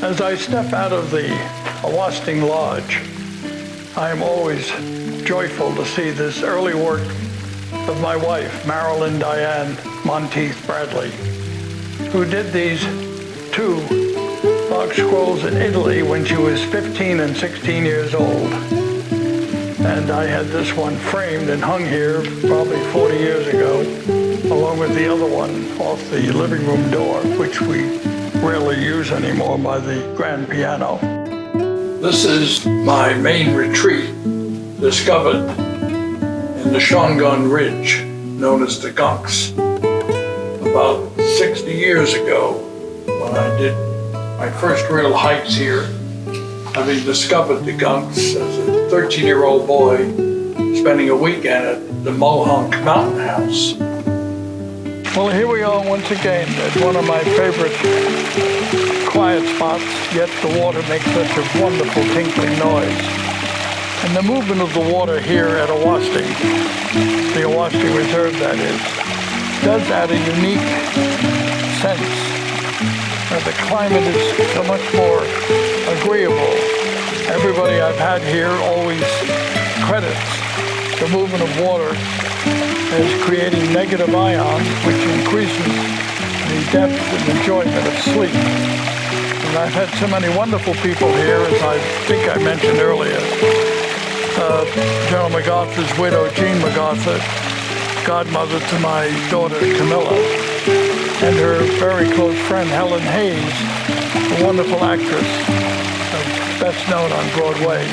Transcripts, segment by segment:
As I step out of the Awasting Lodge, I am always joyful to see this early work of my wife, Marilyn Diane Monteith Bradley, who did these two rock scrolls in Italy when she was 15 and 16 years old. And I had this one framed and hung here probably 40 years ago, along with the other one off the living room door, which we rarely use anymore, by the grand piano. This is my main retreat, discovered in the Shongun Ridge, known as the Gunks, about 60 years ago, when I did my first real hikes here, having discovered the Gunks as a 13-year-old boy, spending a weekend at the Mohonk Mountain House. Well, here we are once again at one of my favorite quiet spots, yet the water makes such a wonderful tinkling noise. And the movement of the water here at Awasting, the Awasting Reserve that is, does add a unique sense. The climate is so much more agreeable. Everybody I've had here always credits the movement of water as creating negative ions, which increases the depth and enjoyment of sleep. And I've had so many wonderful people here, as I think I mentioned earlier. General MacArthur's widow, Jean MacArthur, godmother to my daughter Camilla, and her very close friend Helen Hayes, a wonderful actress, best known on Broadway.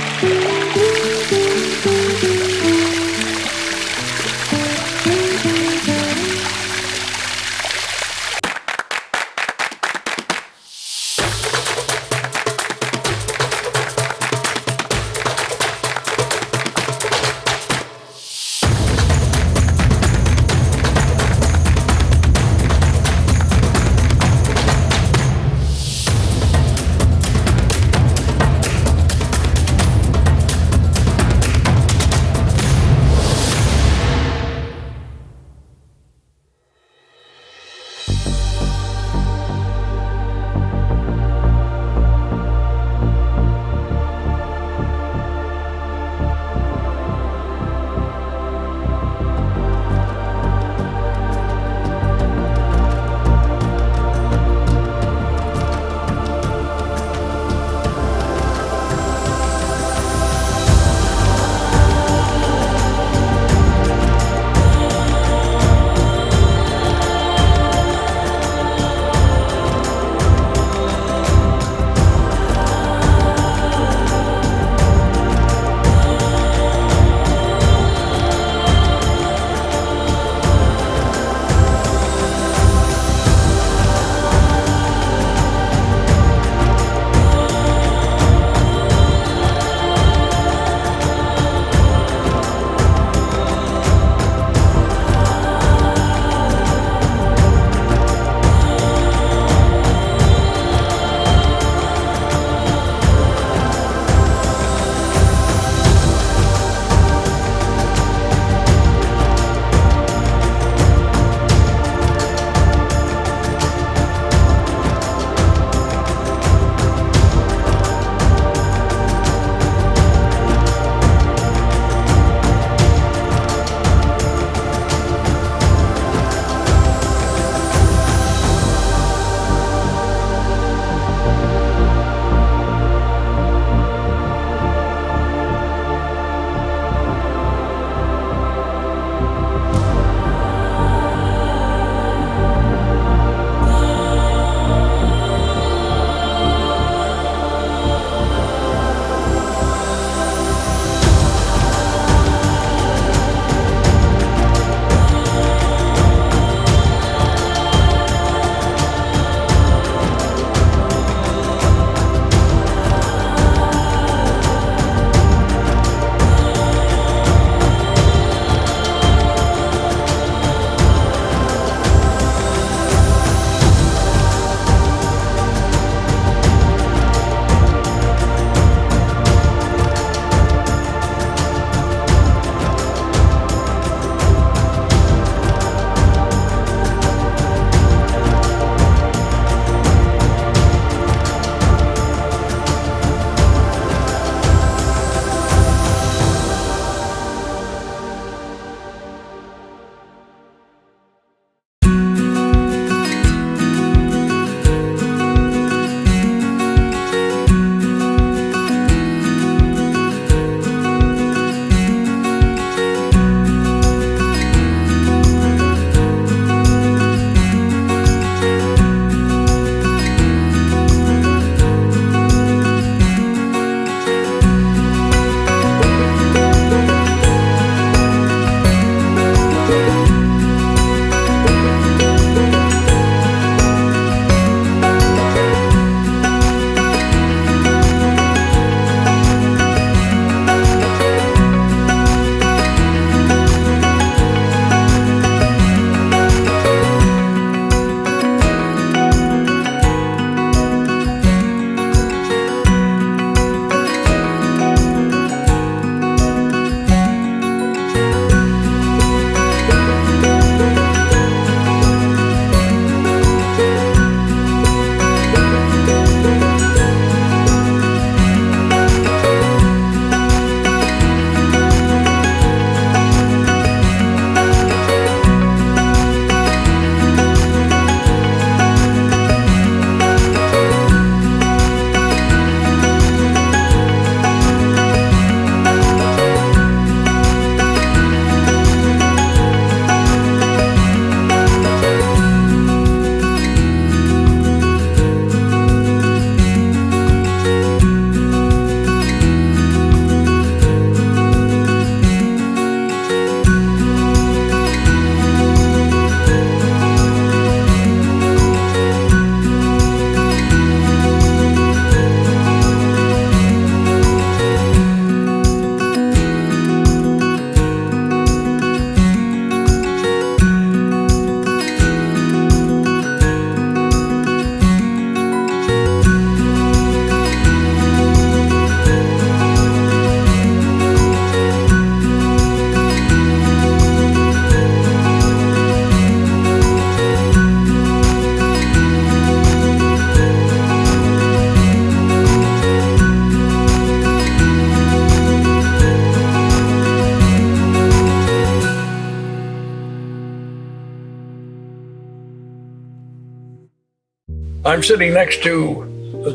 I'm sitting next to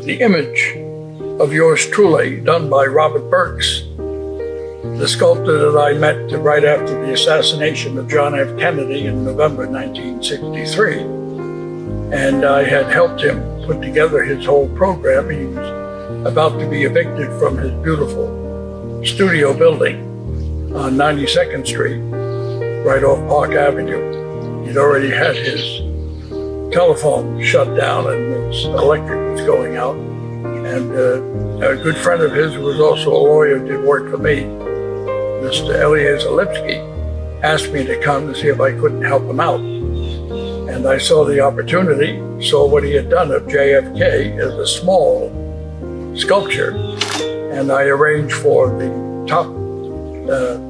the image of yours truly, done by Robert Burks, the sculptor that I met right after the assassination of John F. Kennedy in November 1963. And I had helped him put together his whole program. He was about to be evicted from his beautiful studio building on 92nd Street, right off Park Avenue. He'd already had his telephone shut down and his electric was going out. And a good friend of his, who was also a lawyer, did work for me, Mr. Eliezer Lipsky, asked me to come to see if I couldn't help him out. And I saw the opportunity, saw what he had done of JFK as a small sculpture. And I arranged for the top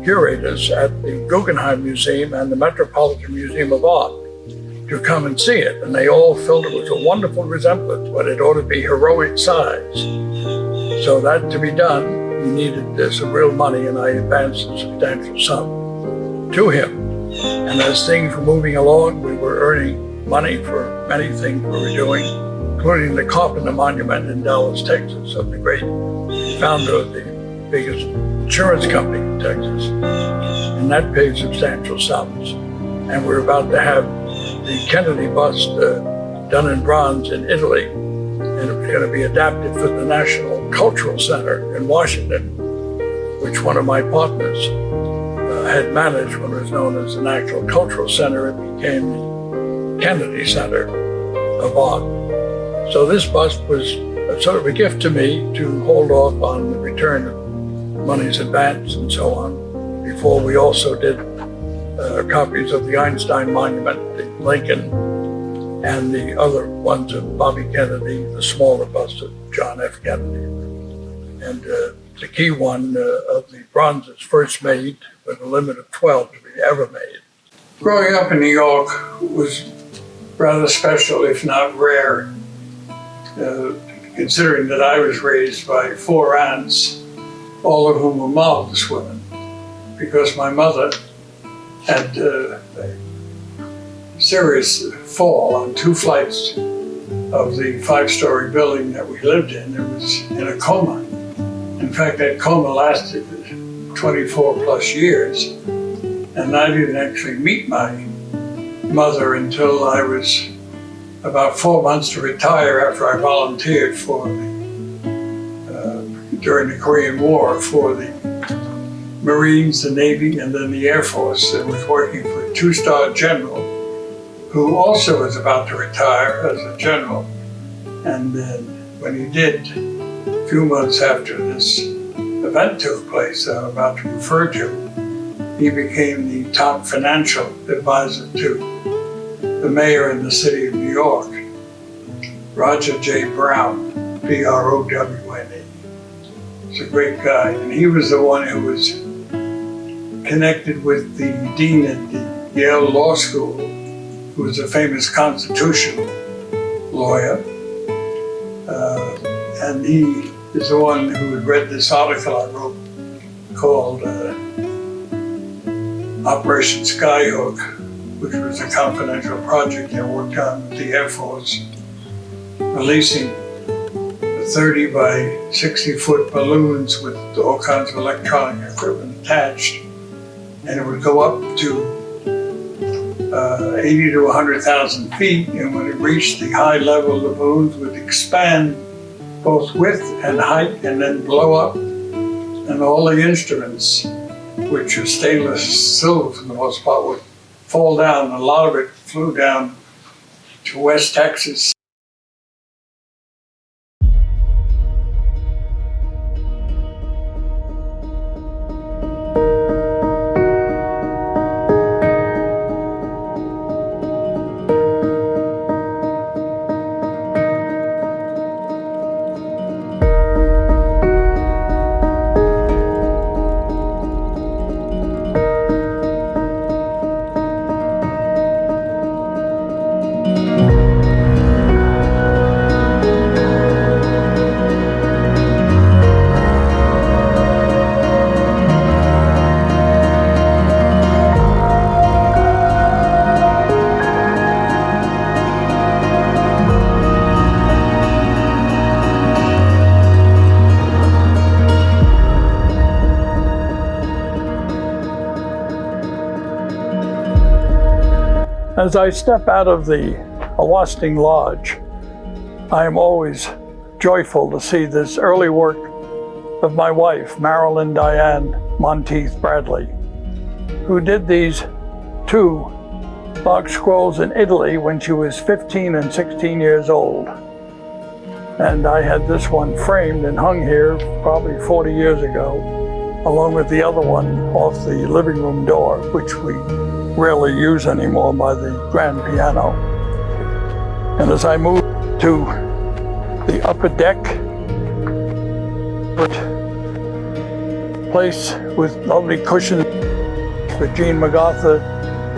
curators at the Guggenheim Museum and the Metropolitan Museum of Art to come and see it. And they all felt it was a wonderful resemblance, but it ought to be heroic size. So that to be done, he needed some real money, and I advanced a substantial sum to him. And as things were moving along, we were earning money for many things we were doing, including the Carpenter Monument in Dallas, Texas, of the great founder of the biggest insurance company in Texas. And that paid substantial sums. And we're about to have the Kennedy bust done in bronze in Italy. And it was going to be adapted for the National Cultural Center in Washington, which one of my partners had managed when it was known as the National Cultural Center. It became the Kennedy Center of Art. So this bust was sort of a gift to me to hold off on the return of money's advance and so on, before we also did copies of the Einstein Monument, the Lincoln, and the other ones of Bobby Kennedy, the smaller bust of John F. Kennedy. And the key one of the bronzes first made with a limit of 12 to be ever made. Growing up in New York was rather special, if not rare, considering that I was raised by 4 aunts, all of whom were marvelous women, because my mother had a serious fall on 2 flights of the 5-story building that we lived in. It was in a coma. In fact, that coma lasted 24 plus years, and I didn't actually meet my mother until I was about 4 months to retire after I volunteered for during the Korean War for the Marines, the Navy, and then the Air Force, and was working for a 2-star general who also was about to retire as a general. And then when he did, a few months after this event took place that I'm about to refer to, he became the top financial advisor to the mayor in the city of New York, Roger J. Brown, B-R-O-W-N-E. He's a great guy, and he was the one who was connected with the dean at the Yale Law School, who was a famous constitutional lawyer. And he is the one who had read this article I wrote called Operation Skyhook, which was a confidential project I worked on with the Air Force, releasing 30 by 60 foot balloons with all kinds of electronic equipment attached. And it would go up to 80 to 100,000 feet. And when it reached the high level, the balloons would expand both width and height and then blow up. And all the instruments, which are stainless silver for the most part, would fall down. A lot of it flew down to West Texas. As I step out of the Awasting Lodge, I am always joyful to see this early work of my wife, Marilyn Diane Monteith Bradley, who did these two log scrolls in Italy when she was 15 and 16 years old. And I had this one framed and hung here probably 40 years ago, along with the other one off the living room door, which we rarely use anymore, by the grand piano. And as I move to the upper deck, place with lovely cushions for Jean MacArthur,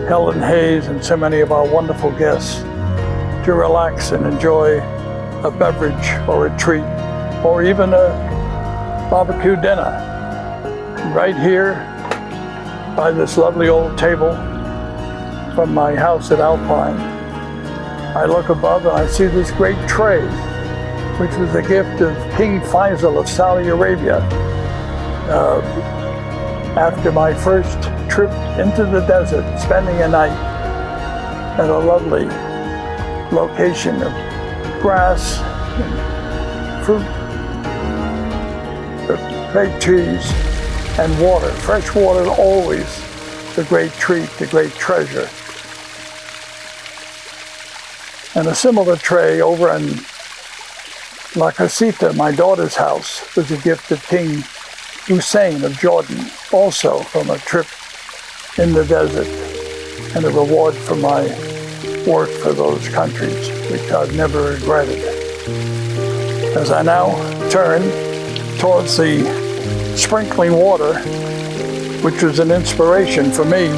Helen Hayes, and so many of our wonderful guests to relax and enjoy a beverage or a treat, or even a barbecue dinner. Right here by this lovely old table from my house at Alpine, I look above and I see this great tray, which was a gift of King Faisal of Saudi Arabia. After my first trip into the desert, spending a night at a lovely location of grass and fruit, great trees, and water. Fresh water, always the great treat, the great treasure. And a similar tray over in La Casita, my daughter's house, was a gift of King Hussein of Jordan, also from a trip in the desert, and a reward for my work for those countries, which I've never regretted. As I now turn towards the sprinkling water, which was an inspiration for me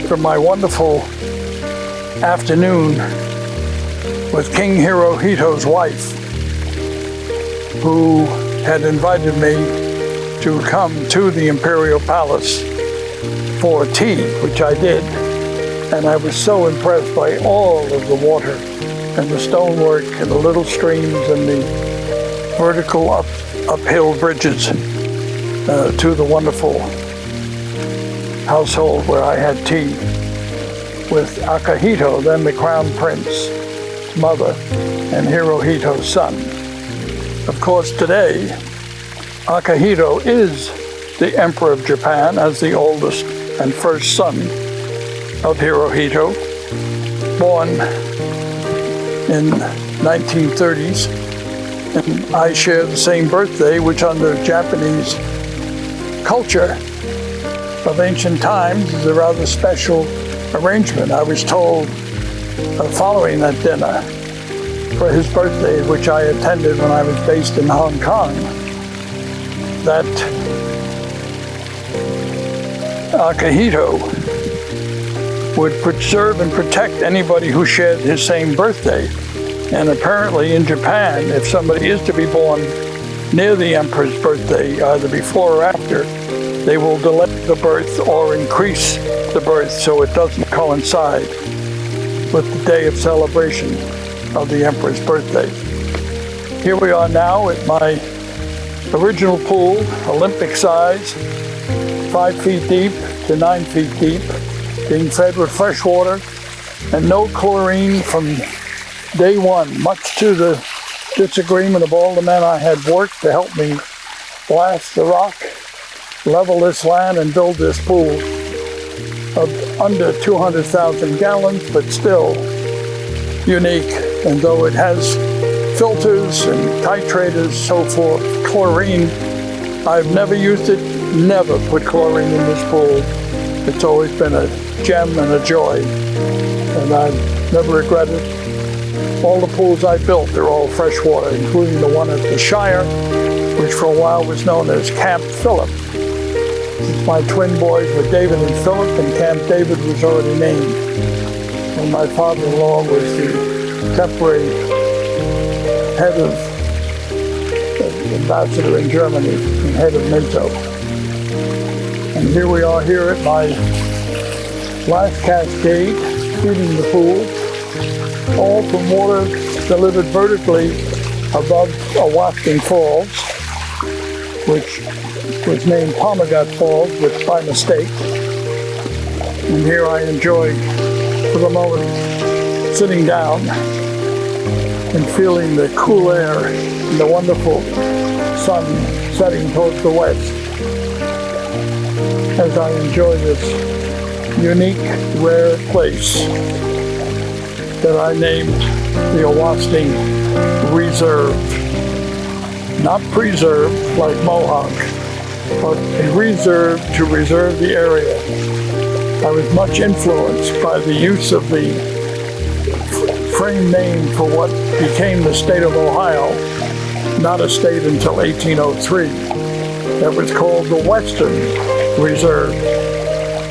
from my wonderful afternoon with King Hirohito's wife, who had invited me to come to the Imperial Palace for tea, which I did. And I was so impressed by all of the water and the stonework and the little streams and the vertical uphill bridges to the wonderful household where I had tea with Akihito, then the Crown Prince's mother, and Hirohito's son. Of course, today, Akihito is the Emperor of Japan as the oldest and first son of Hirohito, born in 1930s, and I share the same birthday, which under Japanese culture of ancient times is a rather special arrangement. I was told following that dinner for his birthday, which I attended when I was based in Hong Kong, that Akihito would preserve and protect anybody who shared his same birthday. And apparently in Japan, if somebody is to be born near the emperor's birthday, either before or after, they will delay the birth or increase the birth so it doesn't coincide with the day of celebration of the emperor's birthday. Here we are now at my original pool, Olympic size, 5 feet deep to 9 feet deep, being fed with fresh water and no chlorine from day one, much to the disagreement of all the men I had worked to help me blast the rock, level this land, and build this pool of under 200,000 gallons, but still unique. And though it has filters and titrators, so forth, chlorine, I've never used it, never put chlorine in this pool. It's always been a gem and a joy, and I've never regretted. All the pools I built, they're all freshwater, including the one at the Shire, which for a while was known as Camp Phillip. My twin boys were David and Phillip, and Camp David was already named. And my father-in-law was the temporary head of ambassador in Germany and head of NATO. And here we are here at my last cascade, feeding the pool, all from water delivered vertically above Awasting Falls, which was named Palmagat Falls by mistake. And here I enjoy for the moment sitting down and feeling the cool air and the wonderful sun setting towards the west as I enjoy this unique, rare place that I named the Awasting Reserve. Not preserve like Mohawk, but a reserve to reserve the area. I was much influenced by the use of the frame name for what became the state of Ohio, not a state until 1803. That was called the Western Reserve.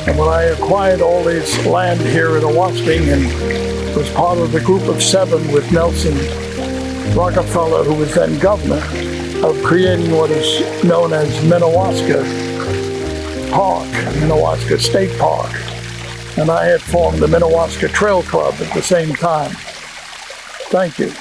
And when I acquired all this land here in Awasting and was part of the group of 7 with Nelson Rockefeller, who was then governor, of creating what is known as Minnewaska Park, Minnewaska State Park. And I had formed the Minnewaska Trail Club at the same time. Thank you.